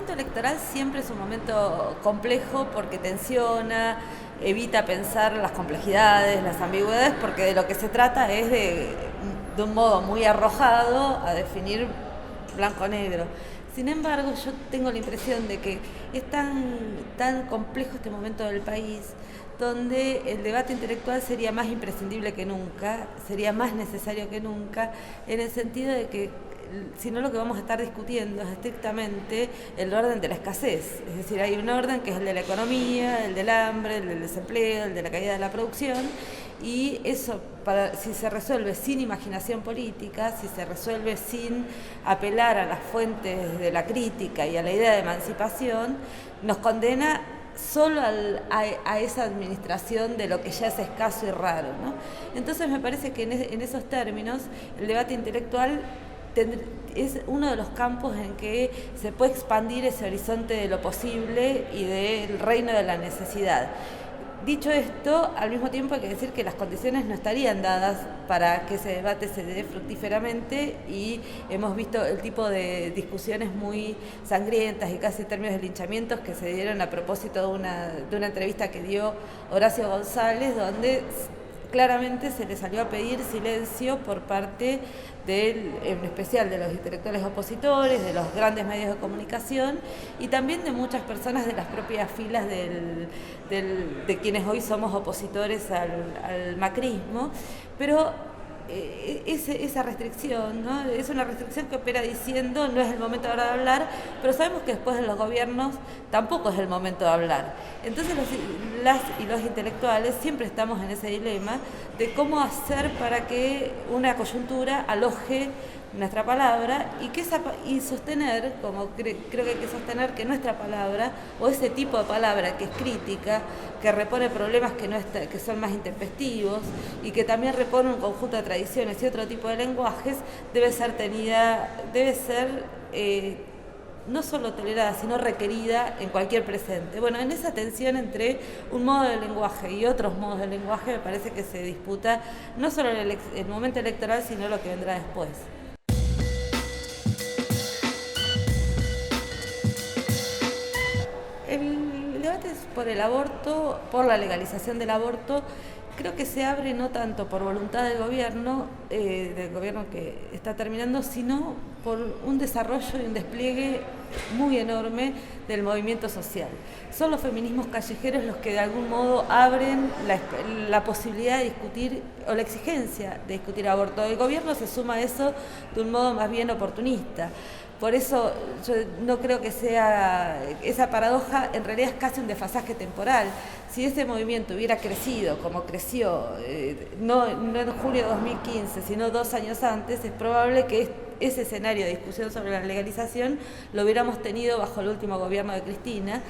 momento electoral siempre es un momento complejo porque tensiona, evita pensar las complejidades, las ambigüedades, porque de lo que se trata es de un modo muy arrojado a definir blanco-negro. Sin embargo, yo tengo la impresión de que es tan complejo este momento del país, donde el debate intelectual sería más imprescindible que nunca, sería más necesario que nunca, en el sentido de que si no lo que vamos a estar discutiendo es estrictamente el orden de la escasez. Es decir, hay un orden que es el de la economía, el del hambre, el del desempleo, el de la caída de la producción, y eso, si se resuelve sin imaginación política, si se resuelve sin apelar a las fuentes de la crítica y a la idea de emancipación, nos condena solo a esa administración de lo que ya es escaso y raro, ¿no? Entonces me parece que en esos términos el debate intelectual es uno de los campos en que se puede expandir ese horizonte de lo posible y del reino de la necesidad. Dicho esto, al mismo tiempo hay que decir que las condiciones no estarían dadas para que ese debate se dé fructíferamente, y hemos visto el tipo de discusiones muy sangrientas y casi términos de linchamientos que se dieron a propósito de una entrevista que dio Horacio González, donde claramente se le salió a pedir silencio por parte en especial de los intelectuales opositores, de los grandes medios de comunicación y también de muchas personas de las propias filas de quienes hoy somos opositores al macrismo, pero esa restricción, ¿no? Es una restricción que opera diciendo no es el momento ahora de hablar, pero sabemos que después de los gobiernos tampoco es el momento de hablar. Entonces las y los intelectuales siempre estamos en ese dilema de cómo hacer para que una coyuntura aloje nuestra palabra y sostener, como creo que hay que sostener que nuestra palabra, o ese tipo de palabra que es crítica, que repone problemas que son más intempestivos y que también repone un conjunto de tradiciones y otro tipo de lenguajes, debe ser no solo tolerada, sino requerida en cualquier presente. Bueno, en esa tensión entre un modo de lenguaje y otros modos de lenguaje me parece que se disputa no solo el momento electoral, sino lo que vendrá después. El debate es por el aborto, por la legalización del aborto. Creo que se abre no tanto por voluntad del gobierno que está terminando, sino por un desarrollo y un despliegue muy enorme del movimiento social. Son los feminismos callejeros los que de algún modo abren la posibilidad de discutir, o la exigencia de discutir aborto. El gobierno se suma a eso de un modo más bien oportunista. Por eso yo no creo que sea esa paradoja, en realidad es casi un desfasaje temporal. Si ese movimiento hubiera crecido como creció, no en julio de 2015, sino 2 años antes, es probable que ese escenario de discusión sobre la legalización lo hubiéramos tenido bajo el último gobierno de Cristina,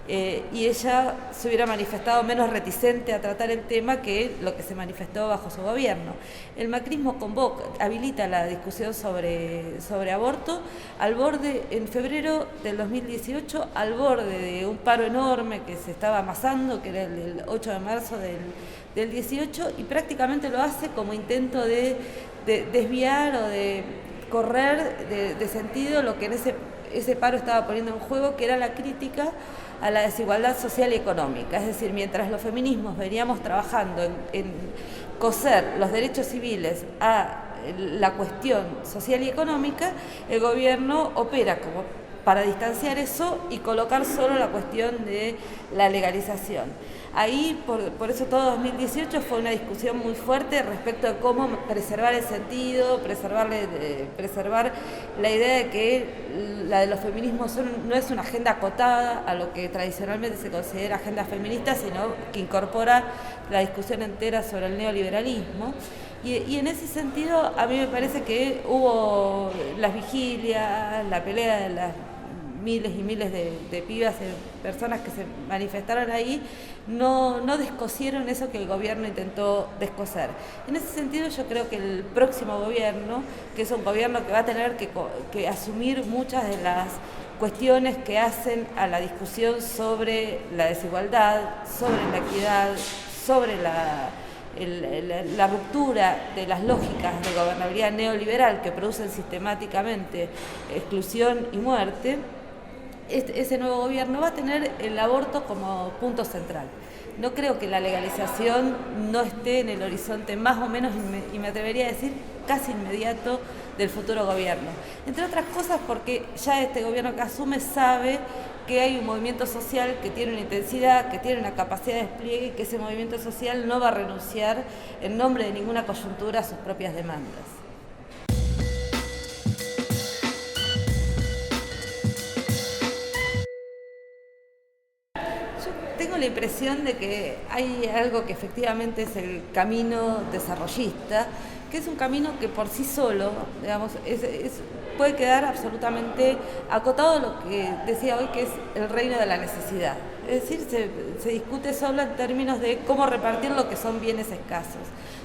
y ella se hubiera manifestado menos reticente a tratar el tema que lo que se manifestó bajo su gobierno. El macrismo habilita la discusión sobre aborto en febrero del 2018, al borde de un paro enorme que se estaba amasando, que era el 8 de marzo del 18, y prácticamente lo hace como intento de desviar o de correr de sentido lo que en ese paro estaba poniendo en juego, que era la crítica a la desigualdad social y económica. Es decir, mientras los feminismos veníamos trabajando en coser los derechos civiles a la cuestión social y económica, el gobierno opera como para distanciar eso y colocar solo la cuestión de la legalización. Ahí, por eso todo 2018 fue una discusión muy fuerte respecto de cómo preservar el sentido, preservar la idea de que la de los feminismos no es una agenda acotada a lo que tradicionalmente se considera agenda feminista, sino que incorpora la discusión entera sobre el neoliberalismo. Y en ese sentido, a mí me parece que hubo las vigilias, la pelea de las miles y miles de pibas, personas que se manifestaron ahí, no descosieron eso que el gobierno intentó descoser. En ese sentido, yo creo que el próximo gobierno, que es un gobierno que va a tener que asumir muchas de las cuestiones que hacen a la discusión sobre la desigualdad, sobre la equidad, sobre la ruptura de las lógicas de gobernabilidad neoliberal que producen sistemáticamente exclusión y muerte, ese nuevo gobierno va a tener el aborto como punto central. No creo que la legalización no esté en el horizonte más o menos, y me atrevería a decir casi inmediato, del futuro gobierno. Entre otras cosas porque ya este gobierno que asume sabe que hay un movimiento social que tiene una intensidad, que tiene una capacidad de despliegue y que ese movimiento social no va a renunciar en nombre de ninguna coyuntura a sus propias demandas. Tengo la impresión de que hay algo que efectivamente es el camino desarrollista, que es un camino que por sí solo, digamos, puede quedar absolutamente acotado a lo que decía hoy, que es el reino de la necesidad. Es decir, se discute solo en términos de cómo repartir lo que son bienes escasos.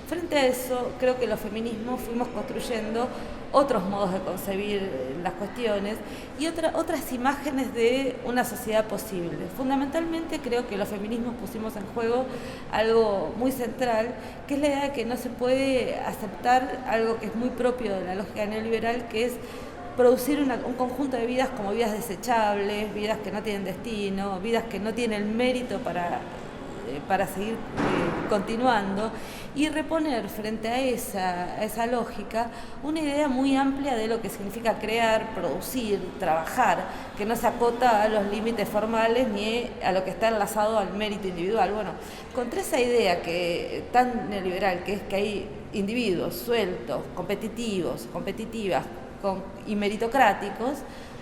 Frente a eso, creo que los feminismos fuimos construyendo otros modos de concebir las cuestiones y otras imágenes de una sociedad posible. Fundamentalmente creo que los feminismos pusimos en juego algo muy central, que es la idea de que no se puede aceptar algo que es muy propio de la lógica neoliberal, que es producir un conjunto de vidas como vidas desechables, vidas que no tienen destino, vidas que no tienen el mérito para seguir continuando, y reponer frente a esa lógica una idea muy amplia de lo que significa crear, producir, trabajar, que no se acota a los límites formales ni a lo que está enlazado al mérito individual. Bueno, contra esa idea tan neoliberal, que es que hay individuos sueltos, competitivos, competitivas y meritocráticos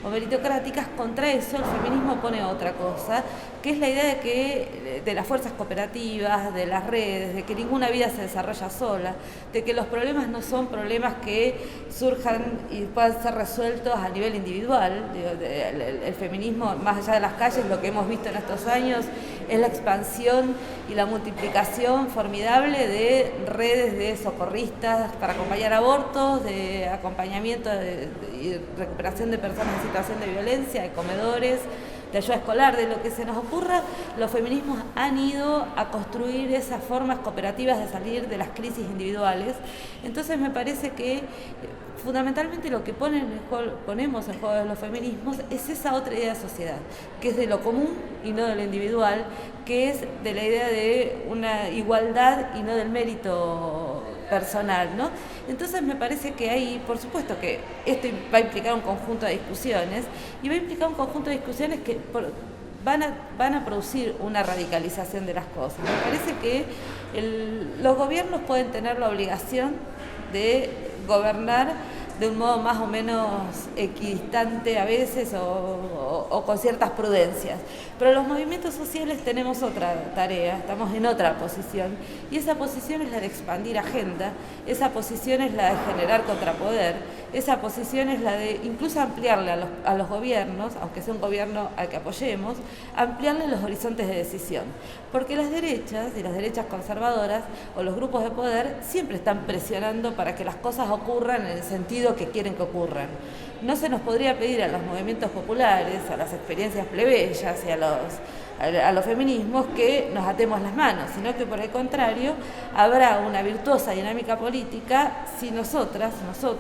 o meritocráticas, contra eso el feminismo pone otra cosa, que es la idea de las fuerzas cooperativas, de las redes, de que ninguna vida se desarrolla sola, de que los problemas no son problemas que surjan y puedan ser resueltos a nivel individual. El feminismo, más allá de las calles, lo que hemos visto en estos años es la expansión y la multiplicación formidable de redes de socorristas para acompañar abortos, de acompañamiento y recuperación de personas en situación de violencia, de comedores, de ayuda escolar, de lo que se nos ocurra. Los feminismos han ido a construir esas formas cooperativas de salir de las crisis individuales. Entonces me parece que fundamentalmente lo que ponemos en juego de los feminismos es esa otra idea de sociedad, que es de lo común y no de lo individual, que es de la idea de una igualdad y no del mérito personal, ¿no? Entonces me parece que ahí, por supuesto que esto va a implicar un conjunto de discusiones, y va a implicar un conjunto de discusiones que van a producir una radicalización de las cosas. Me parece que los gobiernos pueden tener la obligación de gobernar de un modo más o menos equidistante a veces o con ciertas prudencias. Pero los movimientos sociales tenemos otra tarea, estamos en otra posición, y esa posición es la de expandir agenda, esa posición es la de generar contrapoder, esa posición es la de incluso ampliarle a los gobiernos, aunque sea un gobierno al que apoyemos, ampliarle los horizontes de decisión. Porque las derechas y las derechas conservadoras o los grupos de poder siempre están presionando para que las cosas ocurran en el sentido que quieren que ocurran. No se nos podría pedir a los movimientos populares, a las experiencias plebeyas y a los feminismos que nos atemos las manos, sino que por el contrario habrá una virtuosa dinámica política si nosotros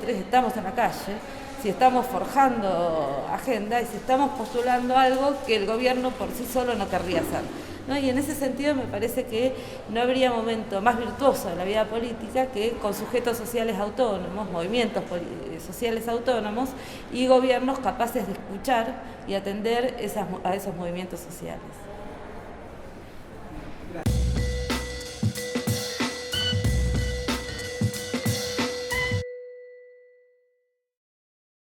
estamos en la calle, si estamos forjando agenda y si estamos postulando algo que el gobierno por sí solo no querría hacer, ¿no? Y en ese sentido me parece que no habría momento más virtuoso de la vida política que con sujetos sociales autónomos, movimientos sociales autónomos y gobiernos capaces de escuchar y atender a esos movimientos sociales.